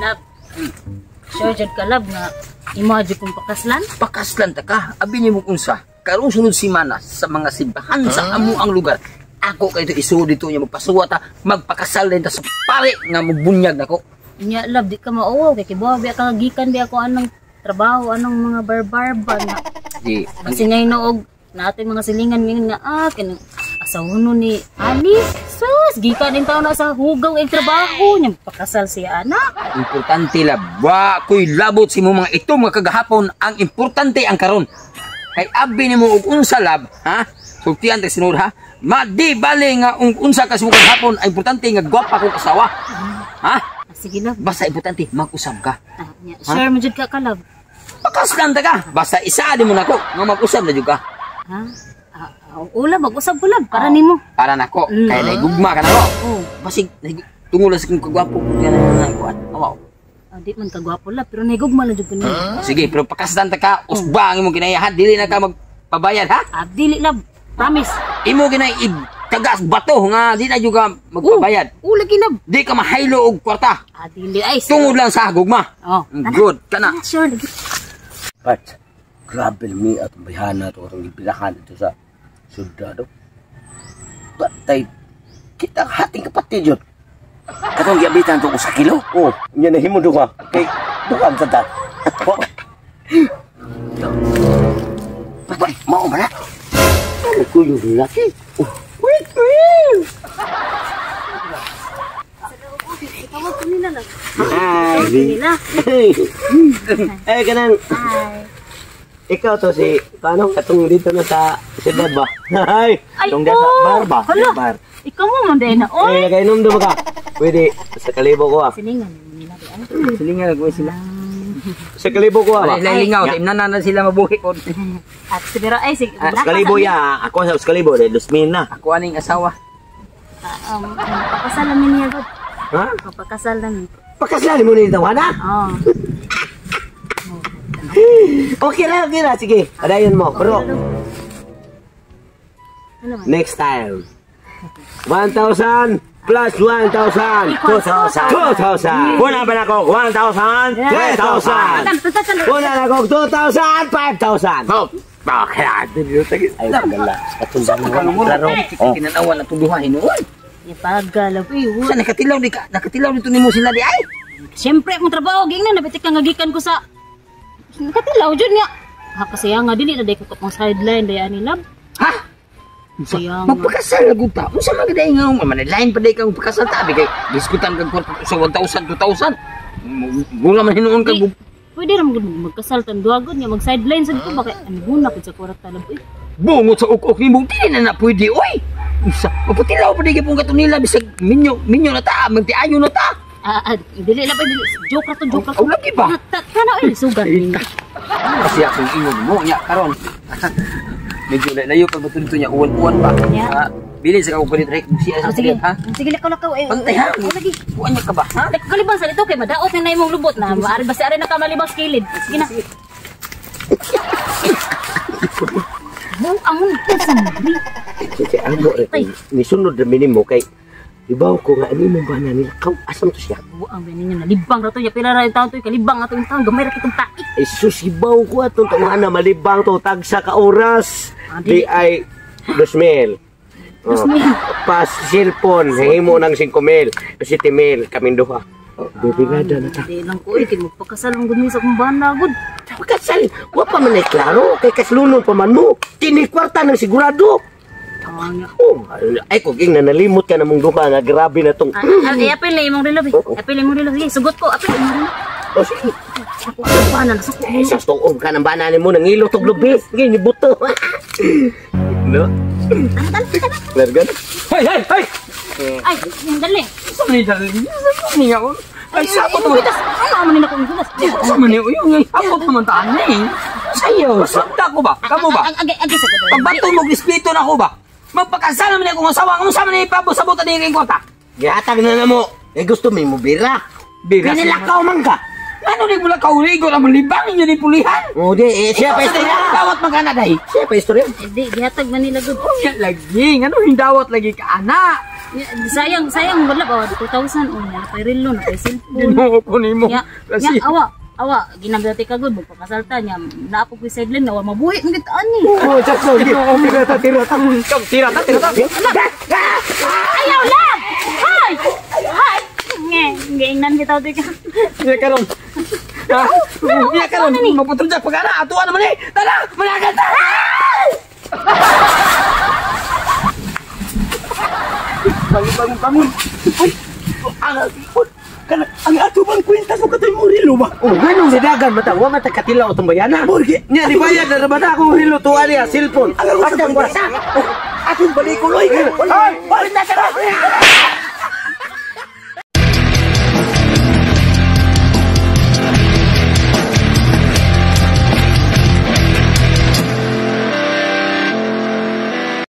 Love. Sure jud ka love nga imo adyo kong pakaslan. Pakaslan ta ka. Abi niyo mo unsa. Karong sunod semana sa mga simbahan sa amo ang lugar. Ako kay ito isuod dito niya magpasuwa ta, magpakasal din ta sa pare nga magbunyag nako. Nya love di ka mauwaw kay kibawa biya ka gikan biya ko anong trabaho anong mga barbarba nga. Di. Kasi ngay noog natin mga silingan ngayon nga kin asawono ni Ali. Sus, gikan din taon na sa hugaw ang trabaho niya pakasal siya anak. Importante lab. Wa ko'y labot si mo mga ito mga kagahapon. Ang importante ang karon. Kay abi ni mo og unsa lab, ha? Sultian ta sinod ha. Madi bali nga unsa ka sumugod hapon, ay importante nga gwapa kong asawa. Ha? Sige love. Basta importante mag-usab ka. Sure mo jud ka love. Pakaslan ta ka. Basta isa di mo nako nga mag-usab na jud ka. Ha? Ula mag-usab ko love para nimo. Para nako. Kay naigugma ka nako. Oh. Basig tungod sa kung kagwapo yan na kuan. Awaw. Di man kagwapo la pero nahigugma na jud ko nimo. Sige, pero pakaslan ta ka, usba ang imong kinayahan, dili na ka magpabayad ha? Dili love. Promise. Imo ginay tagas bato nga di na jud ka magpabayad. Lagi love. Di ka mahaylo og kwarta. Dili ay. Tungod lang sa gugma. Oh. Good kana. Sure lagi. But grabe mi at bayhana to atong gipilahan dito sa sundado. Patay kita hating kapatid yun. Katong giabitan to sa kilo. Oh, nya nahimo duha. Kay duha ta. Patay mao ba na? Ano ko yung laki? Oh, wait. Tawag ko nila lang. Ay, kanang. Ikaw to si, paano katong dito na sa siyudad ba? Ay, itong dito sa bar ba? Bar. Ikaw mo man din na, oy. Nagainom do ba ka? Pwede, sa kalibo ko Silingan nila di ay. Silingan ko sila. Sa kalibo ko ba? Lingaw, timnanan na sila mabuhi ko. At siguro ay sige. Sa kalibo ya, ako sa kalibo, 2,000 na. Ako aning asawa. Pakasal namin niya god. Ha? Pakasal namin. Pagkaslali mo nito, wala? Oh. Okay na. Sige, adayon mo. Pero, Ano man? next time. 1,000 plus 1,000. 2,000. Una ba na ko? 1,000. 3,000. Una na ko? 2,000. 5,000. Okay. Ay, maganda. Katundang mo. Klaro. Kinanawan na tuduhahin noon. Ipagalaw po eh. Sa nakatilaw dito nimo sila di ay. Siyempre akong trabaho gingnan nabitik ka ngagikan ko sa nakatilaw jud nga. Kasi nga dili na day ko pang sideline day ani lab. Ha? Sayang. Magpakasal lagud ta. Unsa man gaday nga manlain pa day kang pakasal ta bigay. Diskutan kag kwarta sa 1,000 2,000. Mura man hinuon kag pwede ra magkasal tan duagod nga mag sideline sa dito bakay ano guna pud sa kwarta lab. bungot sa ukok nimo dili na pwede oy. Unsa? Maputilaw pa day pong kato nila bisag minyo na ta, magtiayo na ta. Dili lang pa dili. Joke ra to. Aw lagi ba? Kana ay sugar ni. Kasi ako ingog mo nya karon. Medyo layo pag batunto niya uwan-uwan pa. Bilin sa kakulit rek siya sa sige ha. Sige lakaw eh. Pantay ha. Lagi. Uwan niya ka ba ha? Kalibang sa dito kay madaot na imong lubot na. Maari ba si are na ka malibang kilid. Sige na. Mo amon sa mo. Sige, ano nisunod na minimo kay ibaw ko nga ani mo ba na nila kaw asam to siya. Ang ninyo na libang ra to ya pila ra taon to kalibang ato taon gamay ra kitong taik. Ay susibaw ko aton tong ana malibang to tagsa ka oras. Di ay 2,000. Pas cellphone himo nang 5,000, 7,000 kaming duha. Bibigada na ta. Di lang ko kay magpakasal ang gud sa kong bana gud. Pagkasal, wa pa man ay klaro kay kaslunod pa man mo. Tini kwarta nang sigurado. Oh, ay ko ging nalimot ka namong duha nga grabe na tong. Apil na imong relo. Apil imong relo. Sige, sugot ko. Apil imong relo. Oh, sige. Ako ang bana na suko. Sa tuog ka ng bana mo nang ilo tog lubi. Sige, ni buto. No. Largan. Hay. Ay, yung dali. Sa man dali. Sa man niya. Ay sapot mo. Ano man nila kung gulas. Sa man niya. Yung sapot naman ta ni. Sayo, sakta ko ba? Kamo ba? Agi sa ko. Pagbato mo respeto na ko ba? Magpakasal naman ako ng asawa. Kung saan man ipabot-sabot na din ko ta? Gihatag na mo. Eh gusto mo bira. Bira. Kanilakaw man ka. Ano di mula kauligo na malibang niyo di pulihan? O di, siya pa istorya. Dawat magana dahi. Siya pa istorya. Di gihatag man nila gud. Unya lagi. Ano hindawat lagi ka ana? Sayang wala ba 2,000 na kay relo na kay cellphone. Ginoo po nimo. Ya, Kasi awa ginamdati ka gud magpakasalta niya. Naapog ko sideline na wa mabuhi ng gitaan ni. Oh, sakto. Tira ta. Ayaw lang. Hay. Ngingnan kita ka. iya karon. Iya karon. Maputol sa pagana atuan naman ni. Tara, managan ta. Bangun. Uy. Ang ato bang kwenta sa katay mo rilo ba? Oh, ganun si dagan mata, wa mata katilaw tong bayanan. Borgi. Nya di bayad na mata akong rilo tuwa niya cellphone. Ang Atong atong balikuloy. Ay, balik na.